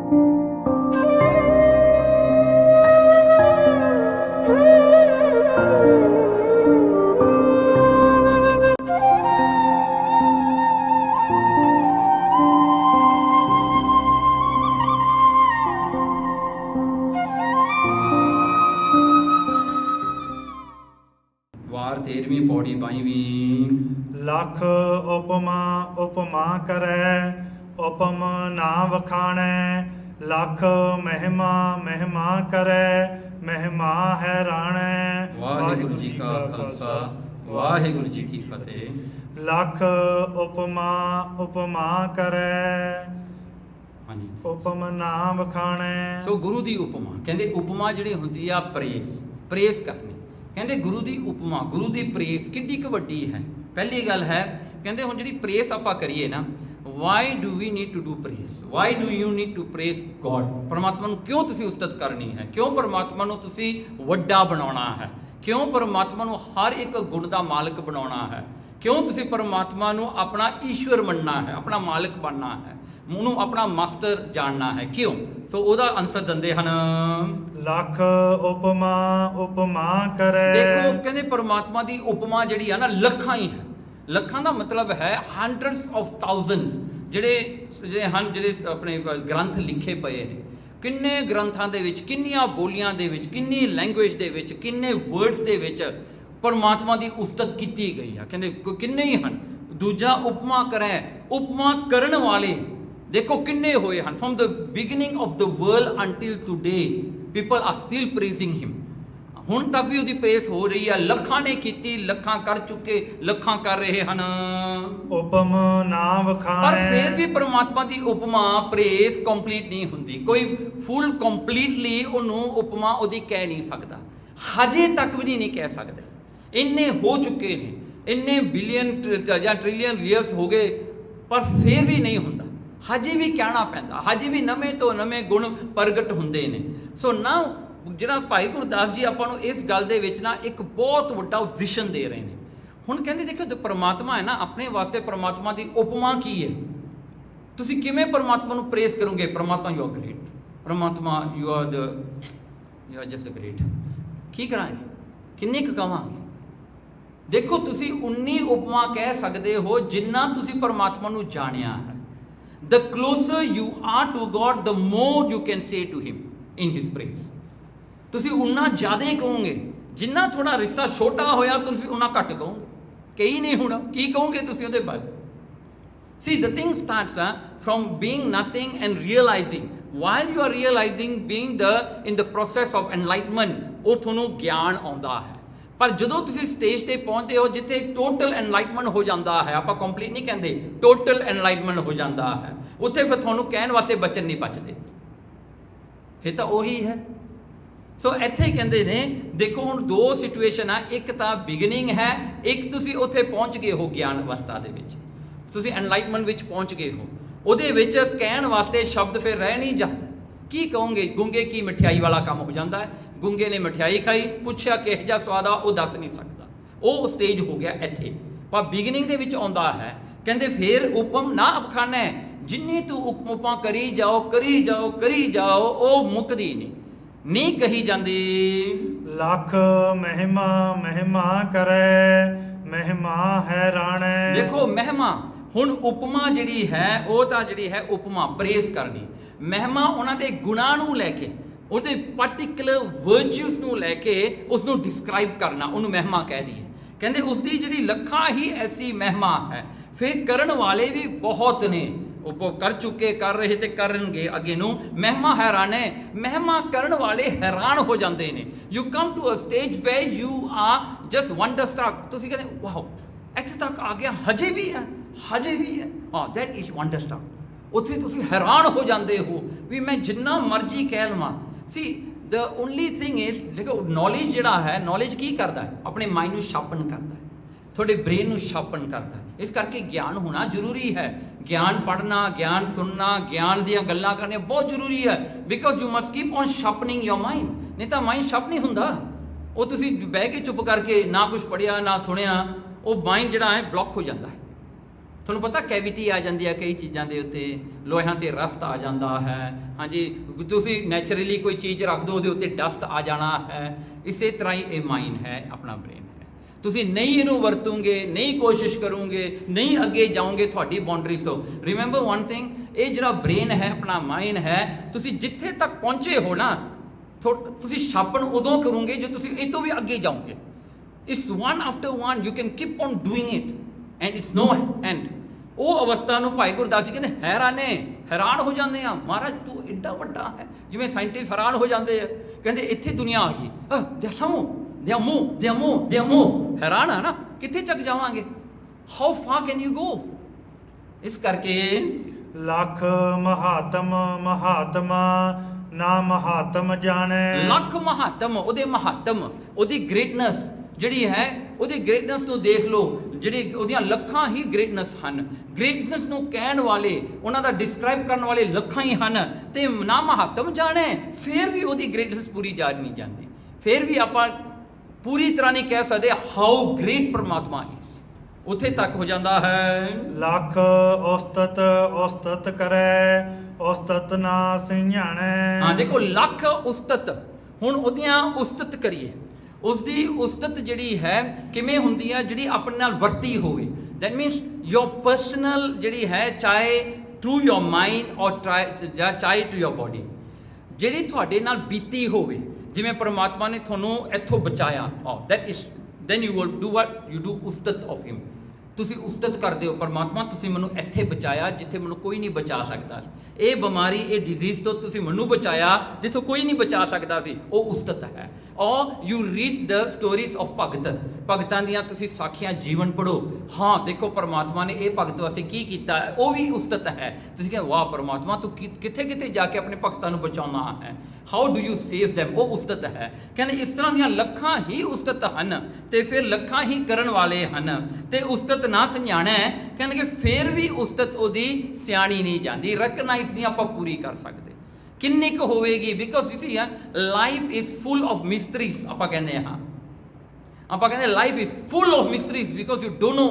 वार 13वीं पौड़ी 22वीं। लख उपमा उपमा करे, उपम ना वखाणै। लख महिमा महिमा करे, महिमा हैराणै। वाहिगुरु जी का खालसा, वाहिगुरु जी की फतेह। लख उपमा उपमा करे, हाँ जी। उपम ना वखाणै। सो गुरु ਦੀ ਉਪਮਾ ਕਹਿੰਦੇ ਉਪਮਾ ਜਿਹੜੀ ਹੁੰਦੀ ਆ ਪ੍ਰੇਸ ਕਰਨੀ। ਕਹਿੰਦੇ ਗੁਰੂ ਦੀ ਉਪਮਾ, ਗੁਰੂ ਦੀ ਪ੍ਰੇਸ ਕਿੱਡੀ ਕੁ ਵੱਡੀ ਹੈ। ਪਹਿਲੀ ਗੱਲ ਹੈ ਕਹਿੰਦੇ ਹੁਣ ਜਿਹੜੀ ਪ੍ਰੇਸ ਆਪਾਂ ਕਰੀਏ ਨਾ, why do we need to do praise, why do you need to praise god. ਪਰਮਾਤਮਾ ਨੂੰ ਕਿਉਂ ਤੁਸੀਂ ਉਸਤਤ ਕਰਨੀ ਹੈ, ਕਿਉਂ ਪਰਮਾਤਮਾ ਨੂੰ ਤੁਸੀਂ ਵੱਡਾ ਬਣਾਉਣਾ ਹੈ, ਕਿਉਂ ਪਰਮਾਤਮਾ ਨੂੰ ਹਰ ਇੱਕ ਗੁਣ ਦਾ ਮਾਲਕ ਬਣਾਉਣਾ ਹੈ, ਕਿਉਂ ਤੁਸੀਂ ਪਰਮਾਤਮਾ ਨੂੰ ਆਪਣਾ ਈਸ਼ਵਰ ਮੰਨਣਾ ਹੈ, ਆਪਣਾ ਮਾਲਕ ਬਣਨਾ ਹੈ, ਉਹਨੂੰ ਆਪਣਾ ਮਾਸਟਰ ਜਾਣਨਾ ਹੈ, ਕਿਉਂ? ਸੋ ਉਹਦਾ ਆਨਸਰ ਦਿੰਦੇ ਹਨ ਲੱਖ ਉਪਮਾ ਉਪਮਾ ਕਰੇ। ਦੇਖੋ ਕਹਿੰਦੇ ਪਰਮਾਤਮਾ ਦੀ ਉਪਮਾ ਜਿਹੜੀ ਆ ਨਾ ਲੱਖਾਂ ਹੀ ਹੈ। ਲੱਖਾਂ ਦਾ ਮਤਲਬ ਹੈ ਹੰਡਰਡਸ ਆਫ ਥਾਊਜ਼ੈਂਡਸ ਜਿਹੜੇ ਆਪਣੇ ਗ੍ਰੰਥ ਲਿਖੇ ਪਏ ਨੇ। ਕਿੰਨੇ ਗ੍ਰੰਥਾਂ ਦੇ ਵਿੱਚ, ਕਿੰਨੀਆਂ ਬੋਲੀਆਂ ਦੇ ਵਿੱਚ, ਕਿੰਨੀ ਲੈਂਗੁਏਜ ਦੇ ਵਿੱਚ, ਕਿੰਨੇ ਵਰਡਸ ਦੇ ਵਿੱਚ ਪਰਮਾਤਮਾ ਦੀ ਉਸਤਤ ਕੀਤੀ ਗਈ ਆ। ਕਹਿੰਦੇ ਕਿੰਨੇ ਹੀ ਹਨ। ਦੂਜਾ ਉਪਮਾ ਕਰੇ, ਉਪਮਾ ਕਰਨ ਵਾਲੇ ਦੇਖੋ ਕਿੰਨੇ ਹੋਏ ਹਨ। From the beginning of the world until today people are still praising him. ਹੁਣ ਤੱਕ ਵੀ ਉਹਦੀ ਪ੍ਰੇਸ ਹੋ ਰਹੀ ਹੈ। ਲੱਖਾਂ ਨੇ ਕੀਤੀ, ਲੱਖਾਂ ਕਰ ਚੁੱਕੇ, ਲੱਖਾਂ ਕਰ ਰਹੇ ਹਨ। ਉਪਮ ਨਾ ਵਖਾਣੈ। ਪਰ ਫਿਰ ਵੀ ਪਰਮਾਤਮਾ ਦੀ ਉਪਮਾ ਪ੍ਰੇਸ ਕੰਪਲੀਟ ਨਹੀਂ ਹੁੰਦੀ। ਕੋਈ ਫੁੱਲ ਕੰਪਲੀਟਲੀ ਉਹਨੂੰ ਉਪਮਾ ਉਹਦੀ ਕਹਿ ਨਹੀਂ ਸਕਦਾ। ਹਜੇ ਤੱਕ ਵੀ ਨਹੀਂ ਕਹਿ ਸਕਦੇ। ਇੰਨੇ ਹੋ ਚੁੱਕੇ ਨੇ, ਇੰਨੇ ਬਿਲੀਅਨ ਜਾਂ ਟ੍ਰਿਲੀਅਨ ਈਅਰਸ ਹੋ ਗਏ, ਪਰ ਫਿਰ ਵੀ ਨਹੀਂ ਹੁੰਦਾ। ਹਜੇ ਵੀ ਕਹਿਣਾ ਪੈਂਦਾ, ਹਜੇ ਵੀ ਨਵੇਂ ਤੋਂ ਨਵੇਂ ਗੁਣ ਪ੍ਰਗਟ ਹੁੰਦੇ ਨੇ। ਸੋ ਨਾ ਜਿਹੜਾ ਭਾਈ ਗੁਰਦਾਸ ਜੀ ਆਪਾਂ ਨੂੰ ਇਸ ਗੱਲ ਦੇ ਵਿੱਚ ਨਾ ਇੱਕ ਬਹੁਤ ਵੱਡਾ ਵਿਸ਼ਨ ਦੇ ਰਹੇ ਨੇ। ਹੁਣ ਕਹਿੰਦੇ ਦੇਖੋ ਪਰਮਾਤਮਾ ਹੈ ਨਾ, ਆਪਣੇ ਵਾਸਤੇ ਪਰਮਾਤਮਾ ਦੀ ਉਪਮਾ ਕੀ ਹੈ? ਤੁਸੀਂ ਕਿਵੇਂ ਪਰਮਾਤਮਾ ਨੂੰ ਪ੍ਰੇਸ ਕਰੋਗੇ? ਪਰਮਾਤਮਾ ਯੂ ਆਰ ਗ੍ਰੇਟ, ਪਰਮਾਤਮਾ ਯੂ ਆਰ ਜਸਟ ਗ੍ਰੇਟ। ਕੀ ਕਰਾਂਗੇ? ਕਿੰਨੀ ਕੁ ਕਵਾਂਗੇ? ਦੇਖੋ ਤੁਸੀਂ ਉਨੀ ਉਪਮਾ ਕਹਿ ਸਕਦੇ ਹੋ ਜਿੰਨਾ ਤੁਸੀਂ ਪਰਮਾਤਮਾ ਨੂੰ ਜਾਣਿਆ ਹੈ। The closer you are to God, the more you can say to him in his praise. ਤੁਸੀਂ ਉਨਾ ਜ਼ਿਆਦਾ ਹੀ ਕਹੋਗੇ। ਜਿੰਨਾ ਥੋੜਾ ਰਿਸ਼ਤਾ ਛੋਟਾ ਹੋਇਆ ਤੁਸੀਂ ਉਨਾ ਘੱਟ ਕਹੋਗੇ। ਕਈ ਨਹੀਂ ਹੋਣਾ, ਕੀ ਕਹੋਗੇ ਤੁਸੀਂ ਉਹਦੇ ਬਾਰੇ? See, the thing starts from being nothing and realizing. While you are realizing, being in the process of enlightenment, ਉਹ ਤੁਹਾਨੂੰ ਗਿਆਨ ਆਉਂਦਾ ਹੈ। ਪਰ ਜਦੋਂ ਤੁਸੀਂ ਸਟੇਜ ਤੇ ਪਹੁੰਚਦੇ ਹੋ ਜਿੱਥੇ ਟੋਟਲ ਐਨਲਾਈਟਮੈਂਟ ਹੋ ਜਾਂਦਾ ਹੈ, ਆਪਾਂ ਕੰਪਲੀਟ ਨਹੀਂ ਕਹਿੰਦੇ, ਟੋਟਲ ਐਨਲਾਈਟਮੈਂਟ ਹੋ ਜਾਂਦਾ ਹੈ, ਉੱਥੇ ਫਿਰ ਤੁਹਾਨੂੰ ਕਹਿਣ ਵਾਸਤੇ ਬਚਨ ਨਹੀਂ ਬਚਦੇ। ਫਿਰ ਤਾਂ ਉਹੀ ਹੈ। ਸੋ ਇੱਥੇ ਕਹਿੰਦੇ ਨੇ ਦੇਖੋ ਹੁਣ ਦੋ ਸਿਚੁਏਸ਼ਨ ਆ, ਇੱਕ ਤਾਂ ਬਿਗਨਿੰਗ ਹੈ, ਇੱਕ ਤੁਸੀਂ ਉੱਥੇ ਪਹੁੰਚ ਗਏ ਹੋ ਗਿਆਨ ਅਵਸਥਾ ਦੇ ਵਿੱਚ, ਤੁਸੀਂ ਐਨਲਾਈਟਮੈਂਟ ਵਿੱਚ ਪਹੁੰਚ ਗਏ ਹੋ। ਉਹਦੇ ਵਿੱਚ ਕਹਿਣ ਵਾਸਤੇ ਸ਼ਬਦ ਫਿਰ ਰਹਿ ਨਹੀਂ ਜਾਂਦਾ। ਕੀ ਕਹੋਗੇ? ਗੂੰਗੇ ਕੀ ਮਠਿਆਈ ਵਾਲਾ ਕੰਮ ਹੋ ਜਾਂਦਾ ਹੈ। ਗੁੰਗੇ ਨੇ ਮਠਿਆਈ ਖਾਈ, ਪੁੱਛਿਆ ਕਿਹੋ ਜਿਹਾ ਸਵਾਦ ਆ, ਉਹ ਦੱਸ ਨਹੀਂ ਸਕਦਾ। ਉਹ ਸਟੇਜ ਹੋ ਗਿਆ ਇੱਥੇ। ਪਰ ਬਿਗਨਿੰਗ ਦੇ ਵਿੱਚ ਆਉਂਦਾ ਹੈ, ਕਹਿੰਦੇ ਫੇਰ ਉਪਮ ਨਾ ਅਬਖਾਨੈ, ਜਿੰਨੀ ਤੂੰ ਉਪਮਾ ਕਰੀ ਜਾਓ ਕਰੀ ਜਾਓ ਕਰੀ ਜਾਓ, ਉਹ ਮੁੱਕਦੀ ਨਹੀਂ ਕਹੀ ਜਾਂਦੀ। ਲੱਖ ਮਹਿਮਾ ਮਹਿਮਾ ਕਰੇ, ਮਹਿਮਾ ਹੈਰਾਣੈ। ਦੇਖੋ ਮਹਿਮਾ, ਹੁਣ ਉਪਮਾ ਜਿਹੜੀ ਹੈ ਉਹ ਤਾਂ ਜਿਹੜੀ ਹੈ ਉਪਮਾ ਪ੍ਰੇਸ ਕਰਨੀ। ਮਹਿਮਾ ਉਹਨਾਂ ਦੇ ਗੁਣਾਂ ਨੂੰ ਲੈ ਕੇ, ਉਹਦੇ ਪਾਰਟੀਕੂਲਰ ਵਰਚੂਸ ਨੂੰ ਲੈ ਕੇ ਉਸ ਨੂੰ ਡਿਸਕ੍ਰਾਈਬ ਕਰਨਾ, ਉਹਨੂੰ ਮਹਿਮਾ ਕਹਿ ਦਈਏ। ਕਹਿੰਦੇ ਉਸ ਦੀ ਜਿਹੜੀ ਲੱਖਾਂ ਹੀ ਐਸੀ ਮਹਿਮਾ ਹੈ। ਫਿਰ ਕਰਨ ਵਾਲੇ ਵੀ ਬਹੁਤ ਨੇ, ਉਹ ਕਰ ਚੁੱਕੇ, ਕਰ ਰਹੇ ਤੇ ਕਰਨਗੇ ਅੱਗੇ ਨੂੰ। ਮਹਿਮਾ ਹੈਰਾਨੇ, ਮਹਿਮਾ ਕਰਨ ਵਾਲੇ ਹੈਰਾਨ ਹੋ ਜਾਂਦੇ ਨੇ। You come to a stage where you are just wonderstruck. ਤੁਸੀਂ ਕਹਿੰਦੇ ਵਾਓ ਇੱਥੇ ਤੱਕ ਆ ਗਿਆ, ਹਜੇ ਵੀ ਹੈ, ਹਜੇ ਵੀ ਹੈ। ਹਾਂ, ਦੈਟ ਇਜ਼ ਵੰਡਰਸਟ੍ਰਕ। ਉੱਥੇ ਤੁਸੀਂ ਹੈਰਾਨ ਹੋ ਜਾਂਦੇ ਹੋ ਵੀ ਮੈਂ ਜਿੰਨਾ ਮਰਜ਼ੀ ਕਹਿ ਲਵਾਂ। ਸੀ ਦ ਓਨਲੀ ਥਿੰਗ ਇਜ਼, ਦੇਖੋ ਨੌਲੇਜ ਜਿਹੜਾ ਹੈ, ਨੌਲੇਜ ਕੀ ਕਰਦਾ ਹੈ? ਆਪਣੇ ਮਾਈਂਡ ਨੂੰ ਸ਼ਾਰਪਨ ਕਰਦਾ ਹੈ, ਤੁਹਾਡੇ ਬ੍ਰੇਨ ਨੂੰ ਸ਼ਾਰਪਨ ਕਰਦਾ ਹੈ। ਇਸ ਕਰਕੇ ਗਿਆਨ ਹੋਣਾ ਜ਼ਰੂਰੀ ਹੈ। ਗਿਆਨ ਪੜ੍ਹਨਾ, ਗਿਆਨ ਸੁਣਨਾ, ਗਿਆਨ ਦੀਆਂ ਗੱਲਾਂ ਕਰਨੀਆਂ ਬਹੁਤ ਜ਼ਰੂਰੀ ਹੈ। Because you must keep on sharpening your mind. ਨਹੀਂ ਤਾਂ ਮਾਈਂਡ ਸ਼ਾਰਪ ਨਹੀਂ ਹੁੰਦਾ। ਉਹ ਤੁਸੀਂ ਬਹਿ ਕੇ ਚੁੱਪ ਕਰਕੇ ਨਾ ਕੁਛ ਪੜ੍ਹਿਆ ਨਾ ਸੁਣਿਆ, ਉਹ ਮਾਈਂਡ ਜਿਹੜਾ ਹੈ ਬਲੌਕ ਹੋ ਜਾਂਦਾ ਹੈ। ਤੁਹਾਨੂੰ ਪਤਾ ਕੈਵਿਟੀ ਆ ਜਾਂਦੀ ਹੈ ਕਈ ਚੀਜ਼ਾਂ ਦੇ ਉੱਤੇ, ਲੋਹਿਆਂ ਤੇ ਰਸਤ ਆ ਜਾਂਦਾ ਹੈ। ਹਾਂਜੀ, ਤੁਸੀਂ ਨੈਚੁਰਲੀ ਕੋਈ ਚੀਜ਼ ਰੱਖ ਦਿਓ ਉਹਦੇ ਉੱਤੇ ਡਸਟ ਆ ਜਾਣਾ ਹੈ। ਇਸੇ ਤਰ੍ਹਾਂ ਹੀ ਇਹ ਮਾਈਂਡ ਹੈ, ਆਪਣਾ ਬ੍ਰੇਨ ਹੈ। ਤੁਸੀਂ ਨਹੀਂ ਇਹਨੂੰ ਵਰਤੋਗੇ, ਨਹੀਂ ਕੋਸ਼ਿਸ਼ ਕਰੋਗੇ, ਨਹੀਂ ਅੱਗੇ ਜਾਓਗੇ ਤੁਹਾਡੀ ਬਾਉਂਡਰੀਜ਼ ਤੋਂ। ਰਿਮੈਂਬਰ ਵਨ ਥਿੰਗ, ਇਹ ਜਿਹੜਾ ਬ੍ਰੇਨ ਹੈ, ਆਪਣਾ ਮਾਈਂਡ ਹੈ, ਤੁਸੀਂ ਜਿੱਥੇ ਤੱਕ ਪਹੁੰਚੇ ਹੋ ਨਾ, ਤੁਸੀਂ ਛਾਪਣ ਉਦੋਂ ਕਰੋਗੇ ਜੇ ਤੁਸੀਂ ਇਹ ਤੋਂ ਵੀ ਅੱਗੇ ਜਾਓਗੇ। It's one after one, you can keep on doing it and it's no end. ਉਹ ਅਵਸਥਾ ਨੂੰ ਭਾਈ ਗੁਰਦਾਸ ਜੀ ਕਹਿੰਦੇ ਹੈਰਾਨ ਹੋ ਜਾਂਦੇ ਆ, ਮਹਾਰਾਜ ਤੂੰ ਏਡਾ ਵੱਡਾ ਹੈ। ਜਿਵੇਂ ਸਾਇੰਟਿਸਟ ਹੈਰਾਨ ਹੋ ਜਾਂਦੇ ਆ, ਕਹਿੰਦੇ ਇੱਥੇ ਦੁਨੀਆ ਆ ਗਈ, ਹੈਰਾਨ ਆ ਨਾ, ਕਿੱਥੇ ਤੱਕ ਜਾਵਾਂਗੇ, how for can you go. ਇਸ ਕਰਕੇ ਲੱਖ ਮਹਾਤਮਾ ਨਾ ਮਹਾਤਮ ਜਾਣੈ। ਲੱਖ ਮਹਾਤਮ, ਉਹਦੇ ਮਹਾਤਮ, ਉਹਦੀ ਗ੍ਰੇਟਨੈਸ ਜਿਹੜੀ ਹੈ, ਉਹਦੀ ਗ੍ਰੇਟਨੈਸ ਨੂੰ ਦੇਖ ਲਓ, ਜਿਹੜੇ ਉਹਦੀਆਂ ਲੱਖਾਂ ਹੀ ਗ੍ਰੇਟਨੈਸ ਹਨ। ਗ੍ਰੇਟਨੈਸ ਨੂੰ ਕਹਿਣ ਵਾਲੇ, ਉਹਨਾਂ ਦਾ ਡਿਸਕ੍ਰਾਈਬ ਕਰਨ ਵਾਲੇ ਲੱਖਾਂ ਹੀ ਹਨ, ਤੇ ਨਾ ਮਹਾਤਮ ਜਾਣੈ, ਫਿਰ ਵੀ ਉਹਦੀ ਗ੍ਰੇਟਨੈਸ ਪੂਰੀ ਜਾ ਨਹੀਂ ਜਾਂਦੀ। ਫਿਰ ਵੀ ਆਪਾਂ ਪੂਰੀ ਤਰ੍ਹਾਂ ਨਹੀਂ ਕਹਿ ਸਕਦੇ ਹਾਊ ਗ੍ਰੇਟ ਪਰਮਾਤਮਾ ਇਸ। ਉੱਥੇ ਤੱਕ ਹੋ ਜਾਂਦਾ ਹੈ। ਲੱਖ ਉਸਤਤ ਕਰੈ, ਉਸਤਤ ਨਾ ਸਿਆਣੈ। ਹਾਂ ਦੇਖੋ, ਲੱਖ ਉਸਤਤ, ਹੁਣ ਉਹਦੀਆਂ ਉਸਤਤ ਕਰੀਏ। ਉਸਦੀ ਉਸਤਤ ਜਿਹੜੀ ਹੈ ਕਿਵੇਂ ਹੁੰਦੀ ਹੈ, ਜਿਹੜੀ ਆਪਣੇ ਨਾਲ ਵਰਤੀ ਹੋਵੇ। ਦੈਟ ਮੀਨਸ ਯੋਰ ਪਰਸਨਲ ਜਿਹੜੀ ਹੈ, ਚਾਹੇ ਥਰੂ ਯੋਰ ਮਾਈਂਡ ਔਰ ਚਾਹੇ ਟੂ ਯੋਰ ਬੋਡੀ, ਜਿਹੜੀ ਤੁਹਾਡੇ ਨਾਲ ਬੀਤੀ ਹੋਵੇ। ਜਿਵੇਂ ਪਰਮਾਤਮਾ ਨੇ ਤੁਹਾਨੂੰ ਇੱਥੋਂ ਬਚਾਇਆ, that is then you will do what you do ਉਸਤਤ ਆਫ ਹਿਮ। ਤੁਸੀਂ ਉਸਤਤ ਕਰਦੇ ਹੋ, ਪਰਮਾਤਮਾ ਤੁਸੀਂ ਮੈਨੂੰ ਇੱਥੇ ਬਚਾਇਆ ਜਿੱਥੇ ਮੈਨੂੰ ਕੋਈ ਨਹੀਂ ਬਚਾ ਸਕਦਾ। ਇਹ ਬਿਮਾਰੀ, ਇਹ ਡਿਜ਼ੀਜ਼ ਤੋਂ ਤੁਸੀਂ ਮੈਨੂੰ ਬਚਾਇਆ ਜਿੱਥੋਂ ਕੋਈ ਨਹੀਂ ਬਚਾ ਸਕਦਾ ਸੀ, ਉਹ ਉਸਤਤ ਹੈ। ਔਰ you read the stories of ਭਗਤਾਂ ਦੀਆਂ ਤੁਸੀਂ ਸਾਖੀਆਂ ਜੀਵਨ ਪੜ੍ਹੋ। ਹਾਂ ਦੇਖੋ ਪਰਮਾਤਮਾ ਨੇ ਇਹ ਭਗਤ ਵਾਸਤੇ ਕੀ ਕੀਤਾ ਹੈ, ਉਹ ਵੀ ਉਸਤਤ ਹੈ। ਤੁਸੀਂ ਕਹਿੰਦੇ ਵਾਹ ਪਰਮਾਤਮਾ ਤੂੰ ਕਿੱਥੇ ਕਿੱਥੇ ਜਾ ਕੇ ਆਪਣੇ ਭਗਤਾਂ ਨੂੰ ਬਚਾਉਣਾ ਹੈ, how do you save them, ਉਹ ਉਸਤਤ ਹੈ। ਕਹਿੰਦੇ ਇਸ ਤਰ੍ਹਾਂ ਦੀਆਂ ਲੱਖਾਂ ਹੀ ਉਸਤਤ ਹਨ, ਤੇ ਫਿਰ ਲੱਖਾਂ ਹੀ ਕਰਨ ਵਾਲੇ ਹਨ, ਤੇ ਉਸਤਤ ਨਾ ਸਿਆਣੈ। ਕਹਿੰਦੇ ਕਿ ਫਿਰ ਵੀ ਉਸਤਤ ਉਹਦੀ ਸਿਆਣੀ ਨਹੀਂ ਜਾਂਦੀ, ਰੈਕਗਨਾਈਜ਼ ਨਹੀਂ ਆਪਾਂ ਪੂਰੀ ਕਰ ਸਕਦੇ। ਕਿੰਨੀ ਕੁ ਹੋਵੇਗੀ, because you see life is full of mysteries. ਆਪਾਂ ਕਹਿੰਦੇ ਹਾਂ, ਆਪਾਂ ਕਹਿੰਦੇ life is full of mysteries because you don't know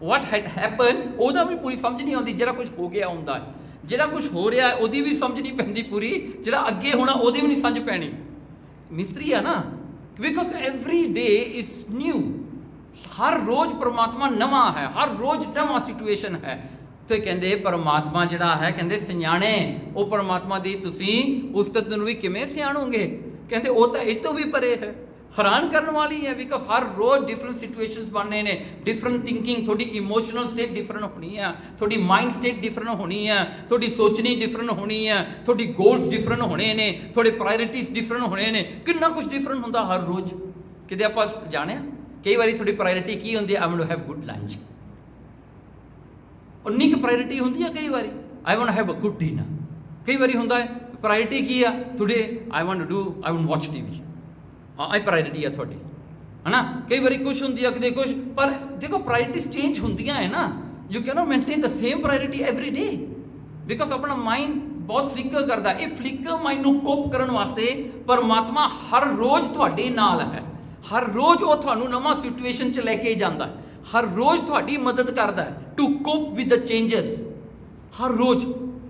what had happened। ਉਹਦਾ ਵੀ ਪੂਰੀ ਸਮਝ ਨਹੀਂ ਆਉਂਦੀ। ਜਿਹੜਾ ਕੁਝ ਹੋ ਗਿਆ ਹੁੰਦਾ ਹੈ, ਜਿਹੜਾ ਕੁਝ ਹੋ ਰਿਹਾ ਉਹਦੀ ਵੀ ਸਮਝ ਨਹੀਂ ਪੈਂਦੀ ਪੂਰੀ, ਜਿਹੜਾ ਅੱਗੇ ਹੋਣਾ ਉਹਦੀ ਵੀ ਨਹੀਂ ਸਮਝ ਪੈਣੀ। ਮਿਸਟਰੀ ਆ ਨਾ, because every day is new. ਹਰ ਰੋਜ਼ ਪਰਮਾਤਮਾ ਨਵਾਂ ਹੈ, ਹਰ ਰੋਜ਼ ਨਵਾਂ ਸਿਚੁਏਸ਼ਨ ਹੈ। ਤੇ ਕਹਿੰਦੇ ਪਰਮਾਤਮਾ ਜਿਹੜਾ ਹੈ, ਕਹਿੰਦੇ ਸਿਆਣੇ, ਉਹ ਪਰਮਾਤਮਾ ਦੀ ਤੁਸੀਂ ਉਸਤਤ ਨੂੰ ਵੀ ਕਿਵੇਂ ਸਿਆਣੋਗੇ। ਕਹਿੰਦੇ ਉਹ ਤਾਂ ਇਹ ਤੋਂ ਵੀ ਪਰੇ ਹੈ, ਹੈਰਾਨ ਕਰਨ ਵਾਲੀ ਹੈ। ਬਿਕੋਜ਼ ਹਰ ਰੋਜ਼ ਡਿਫਰੈਂਟ ਸਿਚੁਏਸ਼ਨਸ ਬਣਨੇ ਨੇ, ਡਿਫਰੈਂਟ ਥਿੰਕਿੰਗ, ਤੁਹਾਡੀ ਇਮੋਸ਼ਨਲ ਸਟੇਟ ਡਿਫਰੈਂਟ ਹੋਣੀ ਹੈ, ਤੁਹਾਡੀ ਮਾਈਂਡ ਸਟੇਟ ਡਿਫਰੈਂਟ ਹੋਣੀ ਹੈ, ਤੁਹਾਡੀ ਸੋਚਣੀ ਡਿਫਰੈਂਟ ਹੋਣੀ ਹੈ, ਤੁਹਾਡੀ ਗੋਲਸ ਡਿਫਰੈਂਟ ਹੋਣੇ ਨੇ, ਤੁਹਾਡੇ ਪ੍ਰਾਇੋਰਿਟੀਜ਼ ਡਿਫਰੈਂਟ ਹੋਣੇ ਨੇ। ਕਿੰਨਾ ਕੁਝ ਡਿਫਰੈਂਟ ਹੁੰਦਾ ਹਰ ਰੋਜ਼। ਕਿਤੇ ਆਪਾਂ ਜਾਣਿਆ ਕਈ ਵਾਰੀ ਤੁਹਾਡੀ ਪ੍ਰਾਇੋਰਿਟੀ ਕੀ ਹੁੰਦੀ ਹੈ, I want to have good lunch. ਉਨੀ ਕੁ ਪ੍ਰਾਇੋਰਿਟੀ ਹੁੰਦੀ ਹੈ ਕਈ ਵਾਰੀ, I want have a good dinner. ਕਈ ਵਾਰੀ ਹੁੰਦਾ ਹੈ ਪ੍ਰਾਇੋਰਿਟੀ ਕੀ ਆ, today I want watch TV. ਹਾਂ ਇਹ ਪ੍ਰਾਇੋਰਿਟੀ ਆ ਤੁਹਾਡੀ, ਹੈ ਨਾ। ਕਈ ਵਾਰੀ ਕੁਛ ਹੁੰਦੀ ਆ, ਕਿਤੇ ਕੁਛ। ਪਰ ਦੇਖੋ ਪ੍ਰਾਇੋਰਿਟੀਜ਼ ਚੇਂਜ ਹੁੰਦੀਆਂ ਹੈ ਨਾ। You cannot maintain the same priority every day, because ਆਪਣਾ ਮਾਈਂਡ ਬਹੁਤ ਫਲਿੱਕਰ ਕਰਦਾ। ਇਹ ਫਲਿੱਕਰ ਮਾਈਂਡ ਨੂੰ ਕੋਪ ਕਰਨ ਵਾਸਤੇ ਪਰਮਾਤਮਾ ਹਰ ਰੋਜ਼ ਤੁਹਾਡੇ ਨਾਲ ਹੈ। ਹਰ ਰੋਜ਼ ਉਹ ਤੁਹਾਨੂੰ ਨਵਾਂ ਸਿਚੁਏਸ਼ਨ 'ਚ ਲੈ ਕੇ ਜਾਂਦਾ ਹੈ, ਹਰ ਰੋਜ਼ ਤੁਹਾਡੀ ਮਦਦ ਕਰਦਾ ਹੈ to cope with the changes, ਹਰ ਰੋਜ਼।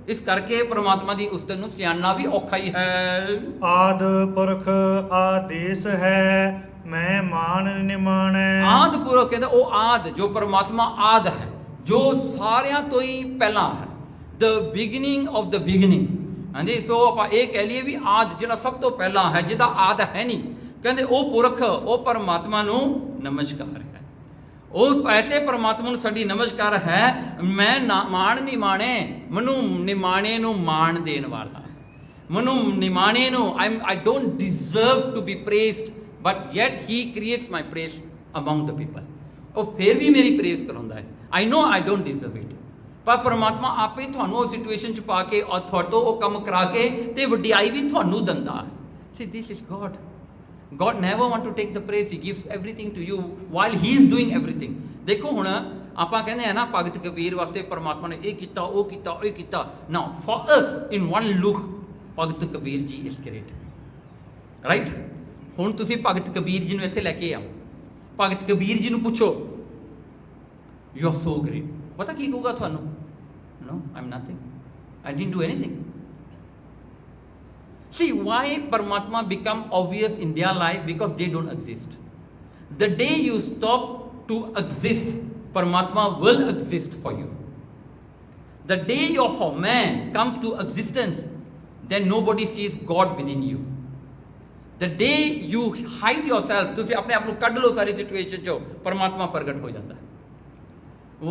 ਇਸ ਕਰਕੇ ਪਰਮਾਤਮਾ ਦੀ ਉਸਤਤ ਨੂੰ ਸਿਆਣਨਾ ਵੀ ਔਖਾ ਹੀ ਹੈ। ਆਦ ਪੁਰਖ ਆਦੇਸ ਹੈ, ਮੈਂ ਮਾਨ ਨਿਮਾਣੈ। ਆਦ ਪੁਰਖ ਕਹਿੰਦਾ ਉਹ ਆਦ, ਜੋ ਪਰਮਾਤਮਾ ਆਦ ਹੈ, ਜੋ ਸਾਰਿਆਂ ਤੋਂ ਹੀ ਪਹਿਲਾਂ ਹੈ, ਦ ਬਿਗਨਿੰਗ ਆਫ ਦ ਬਿਗਨਿੰਗ। ਹਾਂਜੀ, ਸੋ ਆਪਾਂ ਇਹ ਕਹਿ ਲਈਏ ਵੀ ਆਦ ਜਿਹੜਾ ਸਭ ਤੋਂ ਪਹਿਲਾਂ ਹੈ, ਜਿਹਦਾ ਆਦ ਹੈ ਨਹੀਂ। ਕਹਿੰਦੇ ਉਹ ਪੁਰਖ, ਉਹ ਪਰਮਾਤਮਾ ਨੂੰ ਨਮਸਕਾਰ ਹੈ। ਉਹ ਐਸੇ ਪਰਮਾਤਮਾ ਨੂੰ ਸਾਡੀ ਨਮਸਕਾਰ ਹੈ। ਮੈਂ ਮਾਣ ਨਿਮਾਣੇ, ਮੈਨੂੰ ਨਿਮਾਣੇ ਨੂੰ ਮਾਣ ਦੇਣ ਵਾਲਾ, ਮੈਨੂੰ ਨਿਮਾਣੇ ਨੂੰ I don't deserve to be praised, but yet he creates my praise among the people। ਉਹ ਫਿਰ ਵੀ ਮੇਰੀ ਪ੍ਰੇਜ਼ ਕਰਾਉਂਦਾ ਹੈ। I know I don't deserve it, ਪਰ ਪਰਮਾਤਮਾ ਆਪੇ ਤੁਹਾਨੂੰ ਉਹ ਸਿਚੁਏਸ਼ਨ 'ਚ ਪਾ ਕੇ ਔਰ ਤੁਹਾਡੇ ਉਹ ਕੰਮ ਕਰਾ ਕੇ ਤੇ ਵਡਿਆਈ ਵੀ ਤੁਹਾਨੂੰ ਦਿੰਦਾ ਹੈ। See, this is God। God never want to take the praise, he gives everything to you while he is doing everything। ਦੇਖੋ ਹੁਣ ਆਪਾਂ ਕਹਿੰਦੇ ਆ ਨਾ ਭਗਤ ਕਬੀਰ ਵਾਸਤੇ ਪਰਮਾਤਮਾ ਨੇ ਇਹ ਕੀਤਾ, ਉਹ ਕੀਤਾ, ਉਹ ਕੀਤਾ। Now for us in one look, Bhagat Kabir ji is great, right? ਹੁਣ ਤੁਸੀਂ ਭਗਤ ਕਬੀਰ ਜੀ ਨੂੰ ਇੱਥੇ ਲੈ ਕੇ ਆਓ, ਭਗਤ ਕਬੀਰ ਜੀ ਨੂੰ ਪੁੱਛੋ you are so great, ਪਤਾ ਕੀ ਕਹੂਗਾ ਤੁਹਾਨੂੰ? No, I am nothing, I didn't do anything. See why Paramatma become obvious in their life? Because they don't exist. The day you stop to exist, Paramatma will exist for you. The day your man comes to existence, then nobody sees God within you. The day you hide yourself, ਤੁਸੀਂ ਆਪਣੇ ਆਪ ਨੂੰ ਕੱਢ ਲਓ ਸਾਰੀ situation ਚੋਂ, ਪਰਮਾਤਮਾ ਪ੍ਰਗਟ ਹੋ ਜਾਂਦਾ।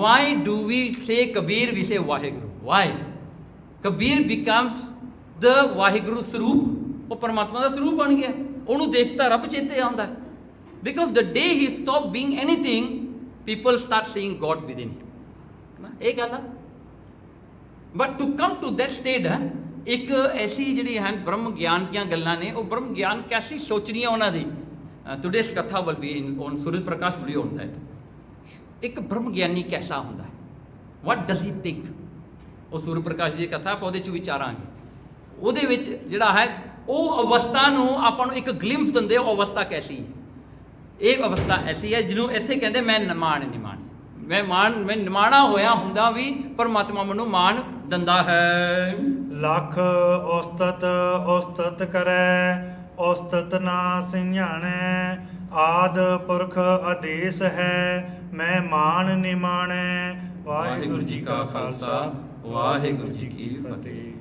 Why do we say Kabir? We say Waheguru. Why? Kabir becomes the Waheguru ਸਰੂਪ, ਉਹ ਪਰਮਾਤਮਾ ਦਾ ਸਰੂਪ ਬਣ ਗਿਆ, ਉਹਨੂੰ ਦੇਖਦਾ ਰੱਬ ਚੇਤੇ ਆਉਂਦਾ। Because the day he stop being anything, people start seeing god within him. ਇਹ ਗੱਲ ਆ। But to come to that state ਹੈ, ਇੱਕ ਐਸੀ ਜਿਹੜੀ ਹਨ ਬ੍ਰਹਮ ਗਿਆਨ ਦੀਆਂ ਗੱਲਾਂ ਨੇ, ਉਹ ਬ੍ਰਹਮ ਗਿਆਨ ਕੈਸੀ ਸੋਚਣੀਆਂ ਉਹਨਾਂ ਦੀ। ਟੁਡੇਸ ਕਥਾ will be in on Suraj Prakash video ਹੁੰਦਾ ਹੈ। ਇੱਕ ਬ੍ਰਹਮ ਗਿਆਨੀ ਕੈਸਾ ਹੁੰਦਾ ਹੈ, ਵਾਟ ਡਜ਼ ਹੀ ਥਿੰਕ, ਉਹ ਸੂਰਜ ਪ੍ਰਕਾਸ਼ ਦੀ ਕਥਾ ਆਪਾਂ ਉਹਦੇ 'ਚ ਵਿਚਾਰਾਂਗੇ। ਉਹਦੇ ਵਿੱਚ ਜਿਹੜਾ ਹੈ ਉਹ ਅਵਸਥਾ ਨੂੰ ਆਪਾਂ ਨੂੰ ਇੱਕ ਗਲਿੰਪਸ ਦਿੰਦੇ, ਉਹ ਅਵਸਥਾ ਕੈਸੀ ਹੈ। ਇਹ ਅਵਸਥਾ ਐਸੀ ਹੈ ਜਿਹਨੂੰ ਇੱਥੇ ਕਹਿੰਦੇ ਮੈਂ ਨਿਮਾਣ, ਮੈਂ ਨਿਮਾਣਾ ਹੋਇਆ ਹੁੰਦਾ ਵੀ ਪਰਮਾਤਮਾ ਮੈਨੂੰ ਮਾਣ ਦਿੰਦਾ ਹੈ। ਲੱਖ ਉਸਤਤ ਉਸਤਤ ਕਰੈ, ਉਸਤਤ ਨਾ ਸਿਆਣੈ। ਆਦ ਪੁਰਖ ਆਦੇਸ ਹੈ, ਮੈਂ ਮਾਣ ਨਿਮਾਣੈ। ਵਾਹਿਗੁਰੂ ਜੀ ਕਾ ਖਾਲਸਾ, ਵਾਹਿਗੁਰੂ ਜੀ ਕੀ ਫਤਿਹ।